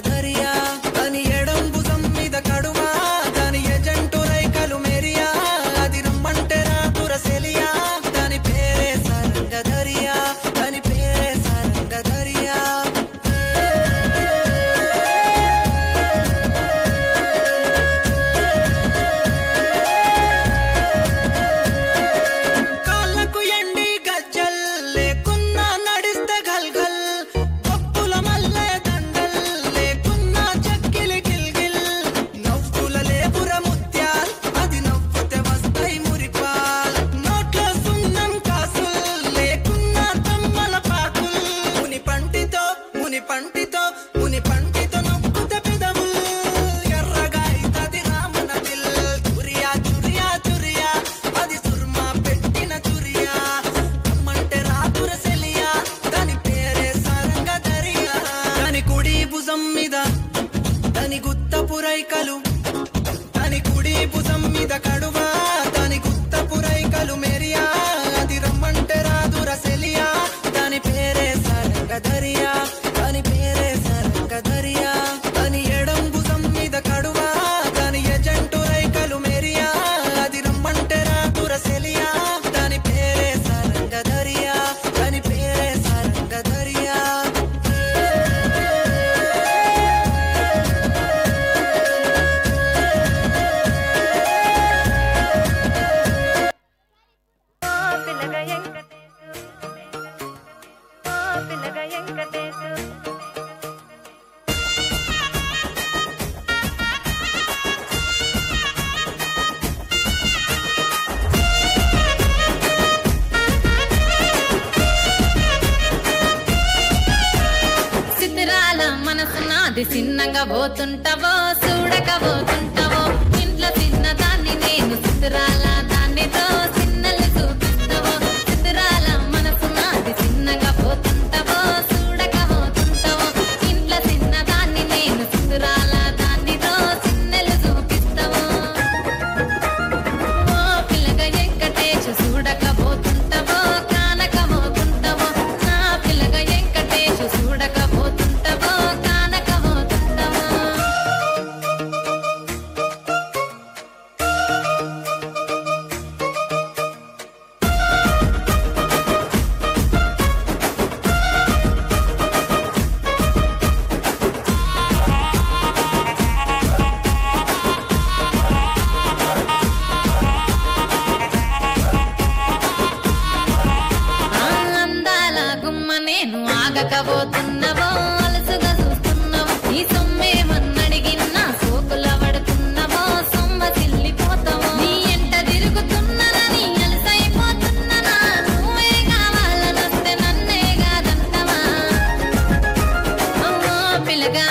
ధరియా అని ఎడం భుజం మీద కడువా దాని ఎజెంటు రైకలు మెరియా అది రమ్మంటే రాతుర సెలియా దాని పేరే సారంగ ధరియా దాని పేరే సారంగ ధరియా కాళ్ళకు ఎండి గజ్జల్ లేకున్నా నడిస్తే గల్గల్ పప్పుల మల్లె దండల్ లేకున్నా చక్కిలి గిల్గిల్ నవ్వుల లేపుర ముత్యాల్ అది నవ్వుతే వస్తాయి మురిపాల్ నోట్లో సున్నం కాసుల్ లేకున్నా తమ్మల పాకుల్ ముని పంటితో నొక్కుతే పెదవుల్ ఎర్రగా అయితది రామన దిల్ చురియా చురియా చురియా అది సుర్మా పెట్టిన చురియా రమ్మంటే రాతుర సెలియా దాని పేరే సారంగ ధరియా దాని కుడి భుజం మీద దాని గుత్తపు రైకలు దాని కుడి భుజం మీద కడువా దాని గుత్తపు రైకలు మెరియా అది రమ్మంటే రాదుర సెలియా దాని పేరే సారంగ ధరియా దాని పేరే సారంగ ధరియా దాని ఎడం భుజం మీద కడువా దాని ఎజెంటు రైకలు మెరియా అది రమ్మంటే రాతుర సెలియా దాని పేరే సారంగ ధరియా దాని పేరే సారంగ ధరియా సిద్ధిరాల మనసు నాది చిన్నగా పోతుంటావో చూడక పోతుంటావో ఇంట్లో చిన్నదాన్ని నేను సిద్ధిరాల దానితో చిన్నలు చూపిస్తావో సిద్ధిరాల మనసు నాది చిన్నగా పోతుంటావో చూడక పోతుంటావో ఇంట్లో చిన్నదాన్ని నేను సిద్ధిరాల దానితో చిన్నలు చూపిస్తావో ఓ పిల్లగా వెంకటేశు చూడక పోతుంటావో కానక పోతుంటావో నా పిల్లగా వెంకటేశు చూడక పోతుంటావో కానక పోతుంటావో అందాల గుమ్మ నేను ఆగకపోతున్నావో అలసుగా చూస్తున్నావో ఈ సొమ్మేమన్నడిగిన్నా సోకుల పడుతున్నావో సొమ్మ సిల్లిపోతావో నీ ఎంట తిరుగుతున్నానని అలసైపోతున్నానా నువ్వే కావాలనొస్తే నన్నే కాదంటావా అమ్మో పిల్లగా